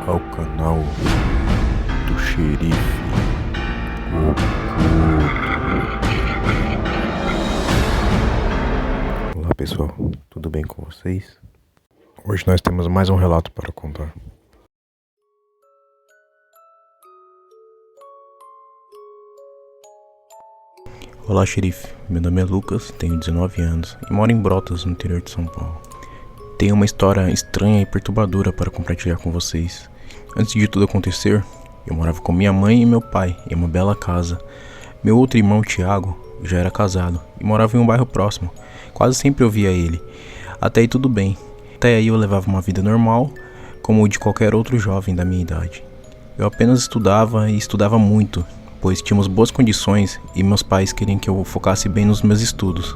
ao canal do Xerife Oculto. Olá pessoal, tudo bem com vocês? Hoje nós temos mais um relato para contar. Olá xerife, meu nome é Lucas, tenho 19 anos e moro em Brotas, no interior de São Paulo. Tenho uma história estranha e perturbadora para compartilhar com vocês. Antes de tudo acontecer, eu morava com minha mãe e meu pai em uma bela casa. Meu outro irmão, Thiago, já era casado e morava em um bairro próximo. Quase sempre eu via ele. Até aí tudo bem. Até aí eu levava uma vida normal, como o de qualquer outro jovem da minha idade. Eu apenas estudava e estudava muito, pois tínhamos boas condições e meus pais queriam que eu focasse bem nos meus estudos.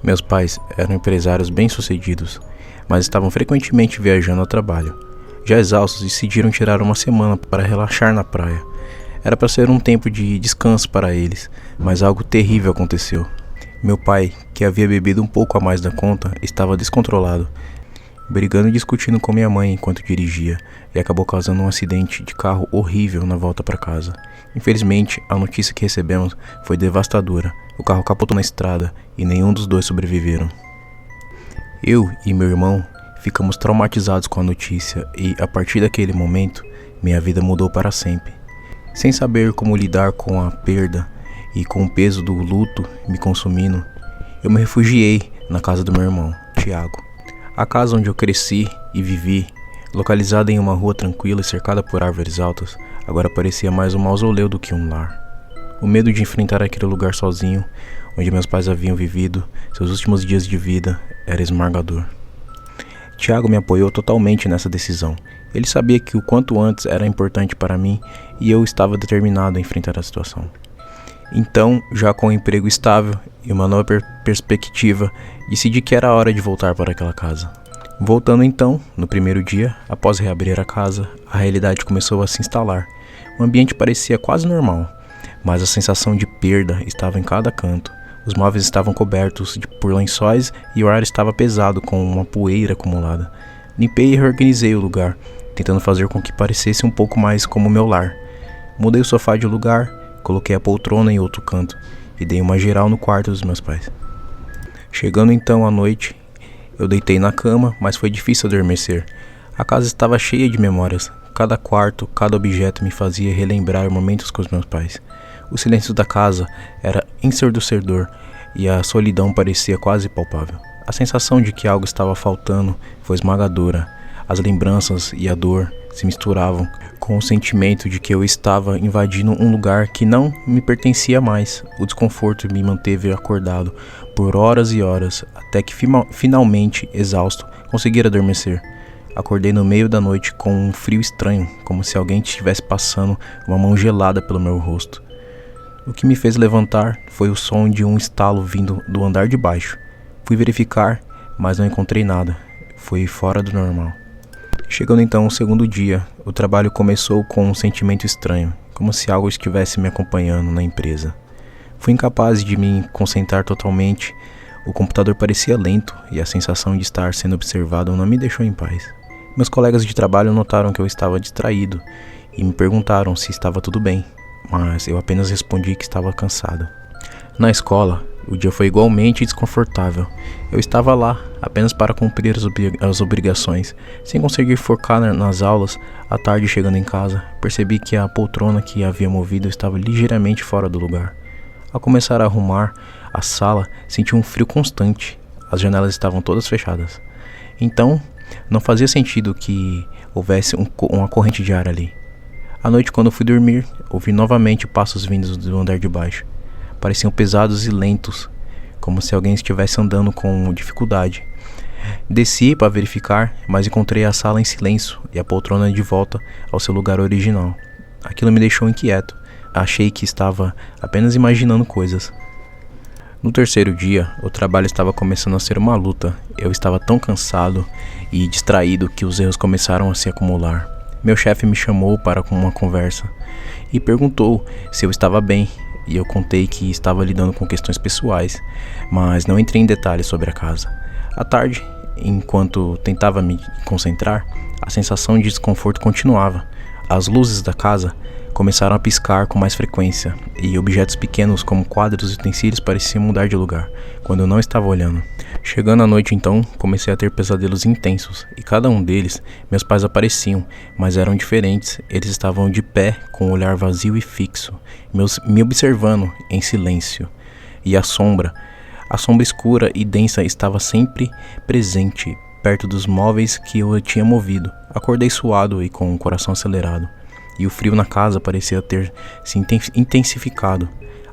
Meus pais eram empresários bem-sucedidos, mas estavam frequentemente viajando a trabalho. Já exaustos, decidiram tirar uma semana para relaxar na praia. Era para ser um tempo de descanso para eles, mas algo terrível aconteceu. Meu pai, que havia bebido um pouco a mais da conta, estava descontrolado, brigando e discutindo com minha mãe enquanto dirigia, e acabou causando um acidente de carro horrível na volta para casa. Infelizmente, a notícia que recebemos foi devastadora. O carro capotou na estrada e nenhum dos dois sobreviveram. Eu e meu irmão ficamos traumatizados com a notícia e, a partir daquele momento, minha vida mudou para sempre. Sem saber como lidar com a perda e com o peso do luto me consumindo, eu me refugiei na casa do meu irmão, Thiago. A casa onde eu cresci e vivi, localizada em uma rua tranquila e cercada por árvores altas, agora parecia mais um mausoléu do que um lar. O medo de enfrentar aquele lugar sozinho, onde meus pais haviam vivido seus últimos dias de vida, era esmagador. Thiago me apoiou totalmente nessa decisão. Ele sabia que o quanto antes era importante para mim e eu estava determinado a enfrentar a situação. Então, já com um emprego estável e uma nova perspectiva, decidi que era hora de voltar para aquela casa. Voltando então, no primeiro dia, após reabrir a casa, a realidade começou a se instalar. O ambiente parecia quase normal, mas a sensação de perda estava em cada canto. Os móveis estavam cobertos por lençóis e o ar estava pesado com uma poeira acumulada. Limpei e reorganizei o lugar, tentando fazer com que parecesse um pouco mais como meu lar. Mudei o sofá de lugar, coloquei a poltrona em outro canto e dei uma geral no quarto dos meus pais. Chegando então à noite, eu deitei na cama, mas foi difícil adormecer. A casa estava cheia de memórias. Cada quarto, cada objeto me fazia relembrar momentos com os meus pais. O silêncio da casa era ensurdecedor e a solidão parecia quase palpável. A sensação de que algo estava faltando foi esmagadora. As lembranças e a dor se misturavam com o sentimento de que eu estava invadindo um lugar que não me pertencia mais. O desconforto me manteve acordado por horas e horas, até que finalmente, exausto, consegui adormecer. Acordei no meio da noite com um frio estranho, como se alguém estivesse passando uma mão gelada pelo meu rosto. O que me fez levantar foi o som de um estalo vindo do andar de baixo. Fui verificar, mas não encontrei nada. Foi fora do normal. Chegando então o segundo dia, o trabalho começou com um sentimento estranho, como se algo estivesse me acompanhando na empresa. Fui incapaz de me concentrar totalmente, o computador parecia lento e a sensação de estar sendo observado não me deixou em paz. Meus colegas de trabalho notaram que eu estava distraído e me perguntaram se estava tudo bem, mas eu apenas respondi que estava cansado. Na escola, o dia foi igualmente desconfortável. Eu estava lá apenas para cumprir as obrigações, sem conseguir focar nas aulas. À tarde, chegando em casa, percebi que a poltrona que havia movido estava ligeiramente fora do lugar. Ao começar a arrumar a sala, senti um frio constante. As janelas estavam todas fechadas. Então, não fazia sentido que houvesse uma corrente de ar ali. À noite, quando fui dormir, ouvi novamente passos vindos do andar de baixo. Pareciam pesados e lentos, como se alguém estivesse andando com dificuldade. Desci para verificar, mas encontrei a sala em silêncio e a poltrona de volta ao seu lugar original. Aquilo me deixou inquieto. Achei que estava apenas imaginando coisas. No terceiro dia, o trabalho estava começando a ser uma luta. Eu estava tão cansado e distraído que os erros começaram a se acumular. Meu chefe me chamou para uma conversa e perguntou se eu estava bem. E eu contei que estava lidando com questões pessoais, mas não entrei em detalhes sobre a casa. À tarde, enquanto tentava me concentrar, a sensação de desconforto continuava. As luzes da casa começaram a piscar com mais frequência, e objetos pequenos como quadros e utensílios pareciam mudar de lugar, quando eu não estava olhando. Chegando à noite então, comecei a ter pesadelos intensos, e cada um deles, meus pais apareciam, mas eram diferentes. Eles estavam de pé, com um olhar vazio e fixo, me observando em silêncio. E a sombra escura e densa estava sempre presente, perto dos móveis que eu tinha movido. Acordei suado e com o coração acelerado, e o frio na casa parecia ter se intensificado.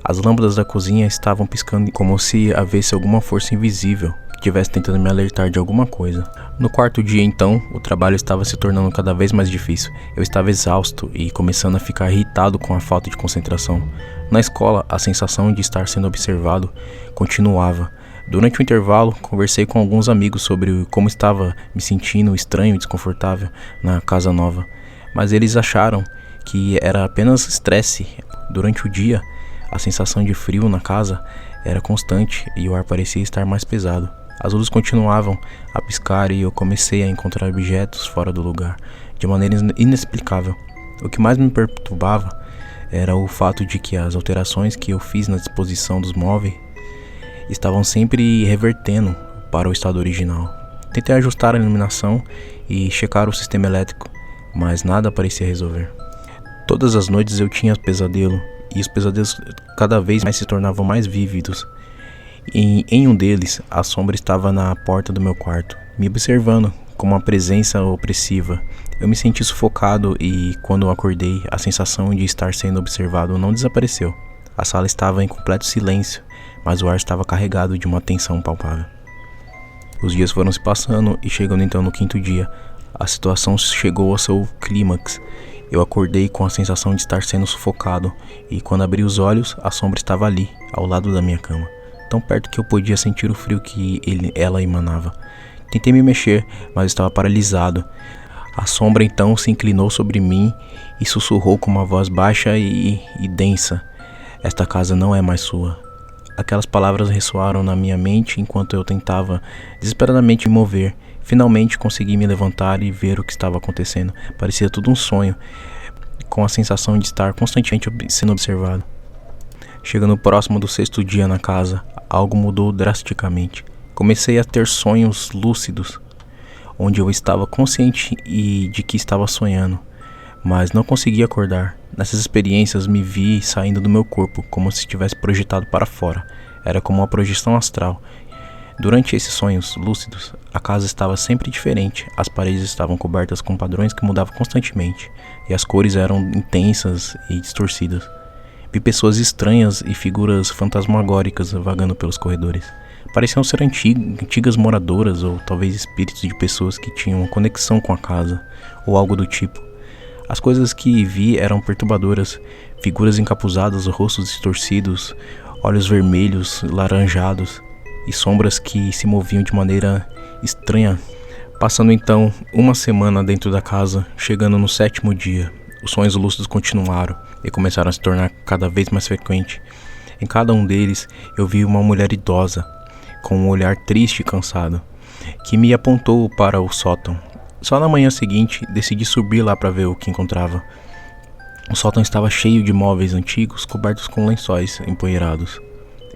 As lâmpadas da cozinha estavam piscando como se houvesse alguma força invisível que estivesse tentando me alertar de alguma coisa. No quarto dia, então, o trabalho estava se tornando cada vez mais difícil. Eu estava exausto e começando a ficar irritado com a falta de concentração. Na escola, a sensação de estar sendo observado continuava. Durante o intervalo, conversei com alguns amigos sobre como estava me sentindo estranho e desconfortável na casa nova, mas eles acharam que era apenas estresse. Durante o dia, a sensação de frio na casa era constante e o ar parecia estar mais pesado. As luzes continuavam a piscar e eu comecei a encontrar objetos fora do lugar, de maneira inexplicável. O que mais me perturbava era o fato de que as alterações que eu fiz na disposição dos móveis estavam sempre revertendo para o estado original. Tentei ajustar a iluminação e checar o sistema elétrico, mas nada parecia resolver. Todas as noites eu tinha pesadelo, e os pesadelos cada vez mais se tornavam mais vívidos. Em um deles, a sombra estava na porta do meu quarto, me observando com uma presença opressiva. Eu me senti sufocado e, quando acordei, a sensação de estar sendo observado não desapareceu. A sala estava em completo silêncio, mas o ar estava carregado de uma tensão palpável. Os dias foram se passando e, chegando então no quinto dia, a situação chegou ao seu clímax. Eu acordei com a sensação de estar sendo sufocado e, quando abri os olhos, a sombra estava ali, ao lado da minha cama, tão perto que eu podia sentir o frio que ela emanava. Tentei me mexer, mas estava paralisado. A sombra então se inclinou sobre mim e sussurrou com uma voz baixa e densa: "Esta casa não é mais sua." Aquelas palavras ressoaram na minha mente enquanto eu tentava desesperadamente me mover. Finalmente consegui me levantar e ver o que estava acontecendo. Parecia tudo um sonho, com a sensação de estar constantemente sendo observado. Chegando próximo do sexto dia na casa, algo mudou drasticamente. Comecei a ter sonhos lúcidos, onde eu estava consciente de que estava sonhando, mas não conseguia acordar. Nessas experiências me vi saindo do meu corpo, como se estivesse projetado para fora. Era como uma projeção astral. Durante esses sonhos lúcidos, a casa estava sempre diferente. As paredes estavam cobertas com padrões que mudavam constantemente, e as cores eram intensas e distorcidas. Vi pessoas estranhas e figuras fantasmagóricas vagando pelos corredores. Pareciam ser antigas moradoras ou talvez espíritos de pessoas que tinham uma conexão com a casa, ou algo do tipo. As coisas que vi eram perturbadoras: figuras encapuzadas, rostos distorcidos, olhos vermelhos, laranjados, e sombras que se moviam de maneira estranha. Passando então uma semana dentro da casa, chegando no sétimo dia, os sonhos lúcidos continuaram e começaram a se tornar cada vez mais frequentes. Em cada um deles, eu vi uma mulher idosa, com um olhar triste e cansado, que me apontou para o sótão. Só na manhã seguinte, decidi subir lá para ver o que encontrava. O sótão estava cheio de móveis antigos cobertos com lençóis empoeirados.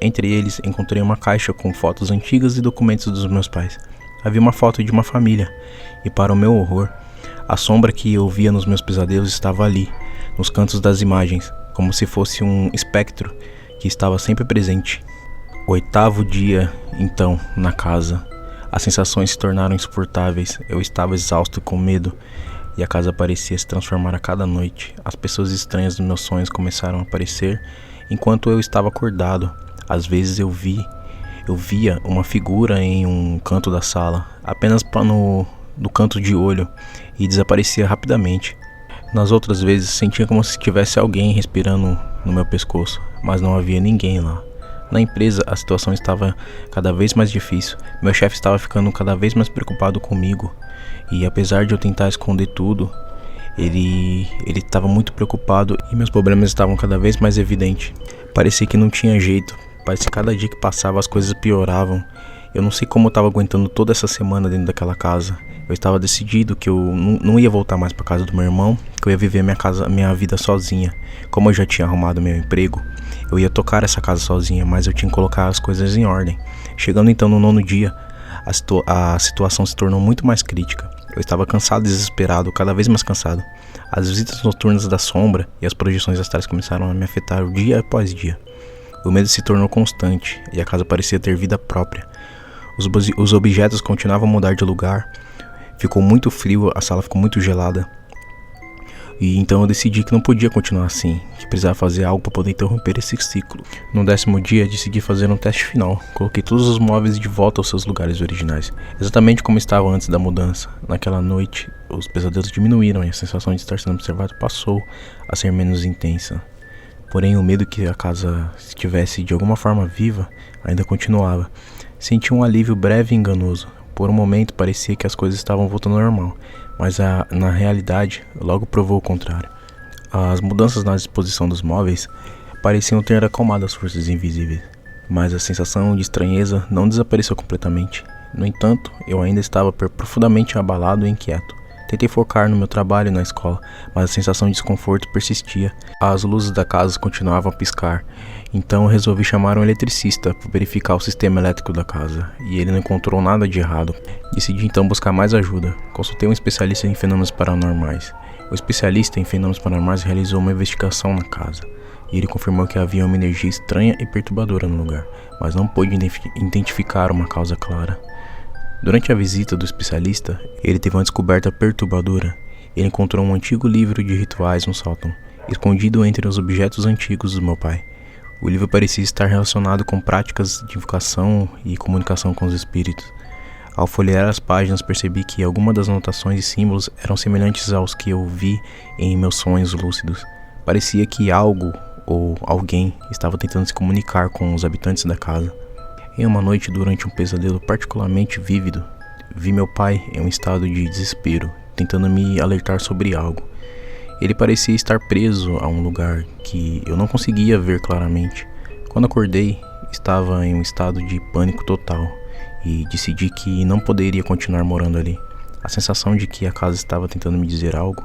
Entre eles, encontrei uma caixa com fotos antigas e documentos dos meus pais. Havia uma foto de uma família, e para o meu horror, a sombra que eu via nos meus pesadelos estava ali, nos cantos das imagens, como se fosse um espectro que estava sempre presente. Oitavo dia, então, na casa. As sensações se tornaram insuportáveis. Eu estava exausto com medo, e a casa parecia se transformar a cada noite. As pessoas estranhas dos meus sonhos começaram a aparecer enquanto eu estava acordado. Às vezes eu via uma figura em um canto da sala, apenas no canto de olho, e desaparecia rapidamente. Nas outras vezes sentia como se tivesse alguém respirando no meu pescoço, mas não havia ninguém lá. Na empresa, a situação estava cada vez mais difícil. Meu chefe estava ficando cada vez mais preocupado comigo, e apesar de eu tentar esconder tudo, ele estava muito preocupado e meus problemas estavam cada vez mais evidentes. Parecia que não tinha jeito. Parecia que cada dia que passava as coisas pioravam, Eu não sei como eu estava aguentando toda essa semana dentro daquela casa. Eu estava decidido que eu não ia voltar mais para casa do meu irmão, que eu ia viver minha vida sozinha. Como eu já tinha arrumado meu emprego, eu ia tocar essa casa sozinha, mas eu tinha que colocar as coisas em ordem. Chegando então no 9º dia, a situação se tornou muito mais crítica. Eu estava cansado, desesperado, cada vez mais cansado. As visitas noturnas da sombra e as projeções astrais começaram a me afetar dia após dia. O medo se tornou constante e a casa parecia ter vida própria. Os objetos continuavam a mudar de lugar. Ficou muito frio, a sala ficou muito gelada. E então eu decidi que não podia continuar assim, que precisava fazer algo para poder interromper esse ciclo. No 10º dia, decidi fazer um teste final. Coloquei todos os móveis de volta aos seus lugares originais, exatamente como estavam antes da mudança. Naquela noite, os pesadelos diminuíram e a sensação de estar sendo observado passou a ser menos intensa. Porém, o medo que a casa estivesse de alguma forma viva ainda continuava. Senti um alívio breve e enganoso. Por um momento parecia que as coisas estavam voltando ao normal, mas na realidade logo provou o contrário. As mudanças na disposição dos móveis pareciam ter acalmado as forças invisíveis, mas a sensação de estranheza não desapareceu completamente. No entanto, eu ainda estava profundamente abalado e inquieto. Tentei focar no meu trabalho e na escola, mas a sensação de desconforto persistia. As luzes da casa continuavam a piscar, então eu resolvi chamar um eletricista para verificar o sistema elétrico da casa, e ele não encontrou nada de errado. Decidi então buscar mais ajuda. Consultei um especialista em fenômenos paranormais. O especialista em fenômenos paranormais realizou uma investigação na casa, e ele confirmou que havia uma energia estranha e perturbadora no lugar, mas não pôde identificar uma causa clara. Durante a visita do especialista, ele teve uma descoberta perturbadora. Ele encontrou um antigo livro de rituais no sótão, escondido entre os objetos antigos do meu pai. O livro parecia estar relacionado com práticas de invocação e comunicação com os espíritos. Ao folhear as páginas, percebi que algumas das anotações e símbolos eram semelhantes aos que eu vi em meus sonhos lúcidos. Parecia que algo ou alguém estava tentando se comunicar com os habitantes da casa. Em uma noite, durante um pesadelo particularmente vívido, vi meu pai em um estado de desespero, tentando me alertar sobre algo. Ele parecia estar preso a um lugar que eu não conseguia ver claramente. Quando acordei, estava em um estado de pânico total e decidi que não poderia continuar morando ali. A sensação de que a casa estava tentando me dizer algo,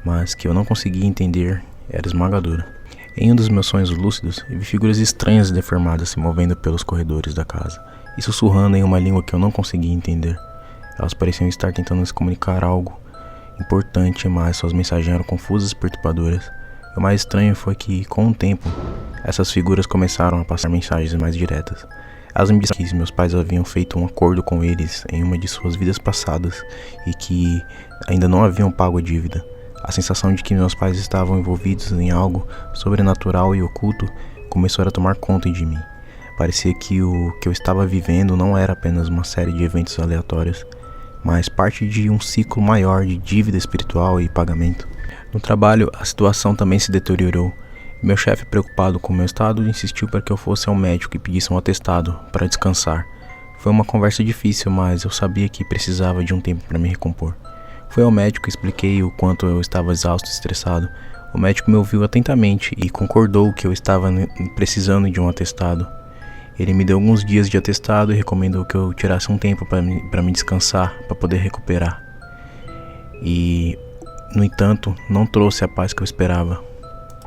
mas que eu não conseguia entender, era esmagadora. Em um dos meus sonhos lúcidos, vi figuras estranhas e deformadas se movendo pelos corredores da casa e sussurrando em uma língua que eu não conseguia entender. Elas pareciam estar tentando se comunicar algo importante, mas suas mensagens eram confusas e perturbadoras. O mais estranho foi que, com o tempo, essas figuras começaram a passar mensagens mais diretas. Elas me disseram que meus pais haviam feito um acordo com eles em uma de suas vidas passadas e que ainda não haviam pago a dívida. A sensação de que meus pais estavam envolvidos em algo sobrenatural e oculto começou a tomar conta de mim. Parecia que o que eu estava vivendo não era apenas uma série de eventos aleatórios, mas parte de um ciclo maior de dívida espiritual e pagamento. No trabalho, a situação também se deteriorou. Meu chefe, preocupado com o meu estado, insistiu para que eu fosse ao médico e pedisse um atestado para descansar. Foi uma conversa difícil, mas eu sabia que precisava de um tempo para me recompor. Fui ao médico e expliquei o quanto eu estava exausto e estressado. O médico me ouviu atentamente e concordou que eu estava precisando de um atestado. Ele me deu alguns dias de atestado e recomendou que eu tirasse um tempo para me descansar, para poder recuperar. E, no entanto, não trouxe a paz que eu esperava.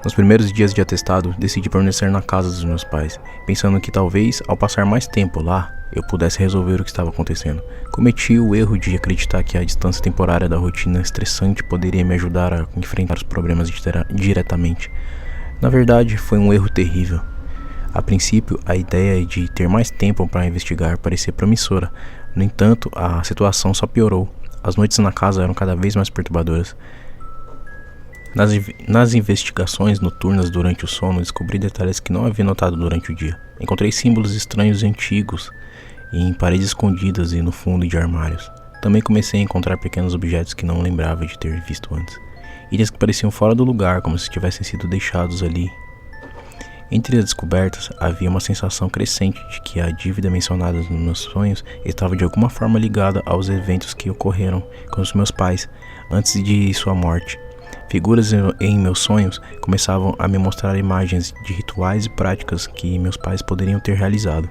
Nos primeiros dias de atestado, decidi permanecer na casa dos meus pais, pensando que talvez, ao passar mais tempo lá, eu pudesse resolver o que estava acontecendo. Cometi o erro de acreditar que a distância temporária da rotina estressante poderia me ajudar a enfrentar os problemas diretamente. Na verdade, foi um erro terrível. A princípio, a ideia de ter mais tempo para investigar parecia promissora. No entanto, a situação só piorou. As noites na casa eram cada vez mais perturbadoras. Nas investigações noturnas durante o sono, descobri detalhes que não havia notado durante o dia. Encontrei símbolos estranhos e antigos em paredes escondidas e no fundo de armários. Também comecei a encontrar pequenos objetos que não lembrava de ter visto antes. Itens que pareciam fora do lugar, como se tivessem sido deixados ali. Entre as descobertas, havia uma sensação crescente de que a dívida mencionada nos meus sonhos estava de alguma forma ligada aos eventos que ocorreram com os meus pais antes de sua morte. Figuras em meus sonhos começavam a me mostrar imagens de rituais e práticas que meus pais poderiam ter realizado.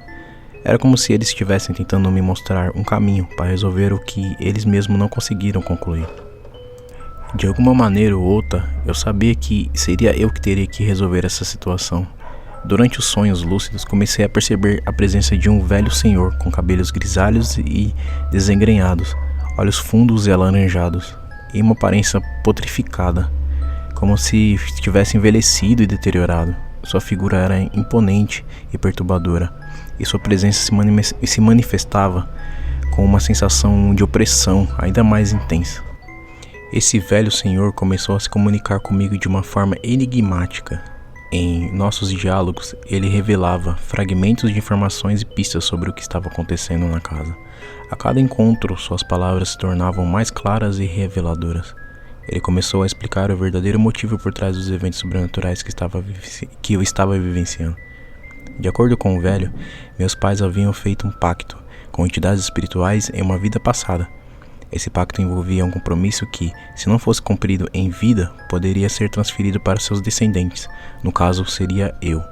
Era como se eles estivessem tentando me mostrar um caminho para resolver o que eles mesmos não conseguiram concluir. De alguma maneira ou outra, eu sabia que seria eu que teria que resolver essa situação. Durante os sonhos lúcidos, comecei a perceber a presença de um velho senhor com cabelos grisalhos e desengrenhados, olhos fundos e alaranjados, e uma aparência putrificada, como se tivesse envelhecido e deteriorado. Sua figura era imponente e perturbadora, e sua presença se manifestava com uma sensação de opressão ainda mais intensa. Esse velho senhor começou a se comunicar comigo de uma forma enigmática. Em nossos diálogos, ele revelava fragmentos de informações e pistas sobre o que estava acontecendo na casa. A cada encontro, suas palavras se tornavam mais claras e reveladoras. Ele começou a explicar o verdadeiro motivo por trás dos eventos sobrenaturais que eu estava vivenciando. De acordo com o velho, meus pais haviam feito um pacto com entidades espirituais em uma vida passada. Esse pacto envolvia um compromisso que, se não fosse cumprido em vida, poderia ser transferido para seus descendentes, no caso seria eu.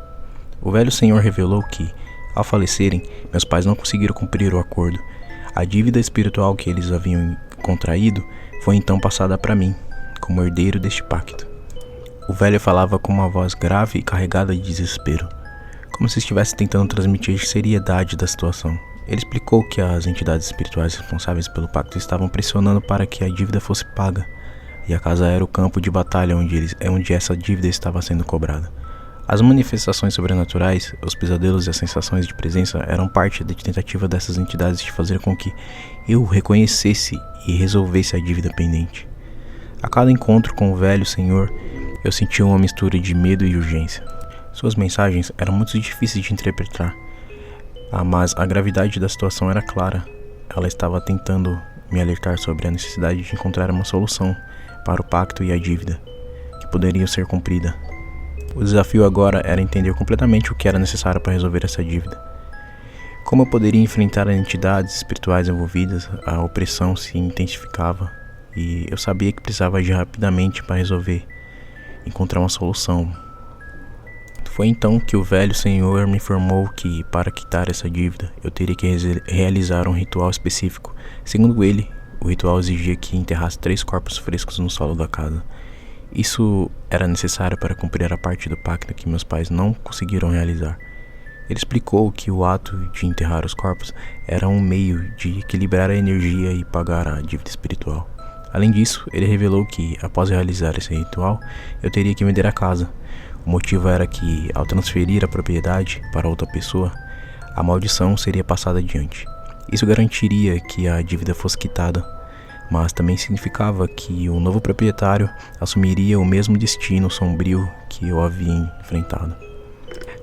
O velho senhor revelou que, ao falecerem, meus pais não conseguiram cumprir o acordo. A dívida espiritual que eles haviam contraído foi então passada para mim, como herdeiro deste pacto. O velho falava com uma voz grave e carregada de desespero, como se estivesse tentando transmitir seriedade da situação. Ele explicou que as entidades espirituais responsáveis pelo pacto estavam pressionando para que a dívida fosse paga, e a casa era o campo de batalha onde essa dívida estava sendo cobrada. As manifestações sobrenaturais, os pesadelos e as sensações de presença eram parte da tentativa dessas entidades de fazer com que eu reconhecesse e resolvesse a dívida pendente. A cada encontro com o velho senhor, eu sentia uma mistura de medo e urgência. Suas mensagens eram muito difíceis de interpretar, mas a gravidade da situação era clara. Ela estava tentando me alertar sobre a necessidade de encontrar uma solução para o pacto e a dívida, que poderiam ser cumprida. O desafio agora era entender completamente o que era necessário para resolver essa dívida. Como eu poderia enfrentar as entidades espirituais envolvidas, a opressão se intensificava, e eu sabia que precisava agir rapidamente para encontrar uma solução. Foi então que o velho senhor me informou que, para quitar essa dívida, eu teria que realizar um ritual específico. Segundo ele, o ritual exigia que enterrasse 3 corpos frescos no solo da casa. Isso era necessário para cumprir a parte do pacto que meus pais não conseguiram realizar. Ele explicou que o ato de enterrar os corpos era um meio de equilibrar a energia e pagar a dívida espiritual. Além disso, ele revelou que, após realizar esse ritual, eu teria que vender a casa. O motivo era que, ao transferir a propriedade para outra pessoa, a maldição seria passada adiante. Isso garantiria que a dívida fosse quitada, mas também significava que o novo proprietário assumiria o mesmo destino sombrio que eu havia enfrentado.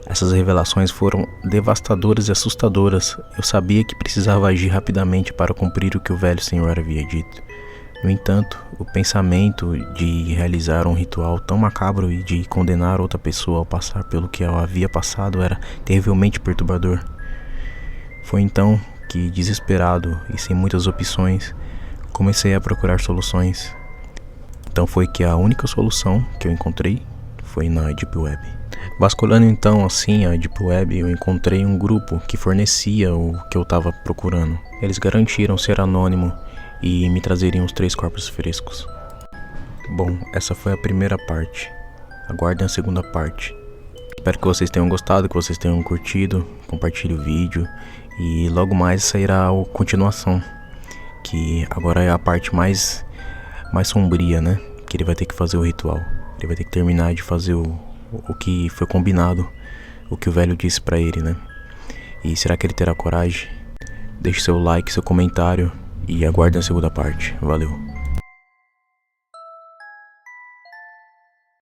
Essas revelações foram devastadoras e assustadoras. Eu sabia que precisava agir rapidamente para cumprir o que o velho senhor havia dito. No entanto, o pensamento de realizar um ritual tão macabro e de condenar outra pessoa ao passar pelo que ela havia passado era terrivelmente perturbador. Foi então que, desesperado e sem muitas opções, comecei a procurar soluções. Então foi que a única solução que eu encontrei foi na Deep Web. Vasculhando então assim a Deep Web, eu encontrei um grupo que fornecia o que eu estava procurando. Eles garantiram ser anônimo e me trazeriam os 3 corpos frescos. Bom, essa foi a primeira parte. Aguardem a segunda parte. Espero que vocês tenham gostado, que vocês tenham curtido. Compartilhe o vídeo e logo mais sairá a continuação, que agora é a parte mais sombria, né? Que ele vai ter que fazer o ritual. Ele vai ter que terminar de fazer o que foi combinado, o que o velho disse pra ele, né? E será que ele terá coragem? Deixe seu like, seu comentário e aguardem a segunda parte. Valeu!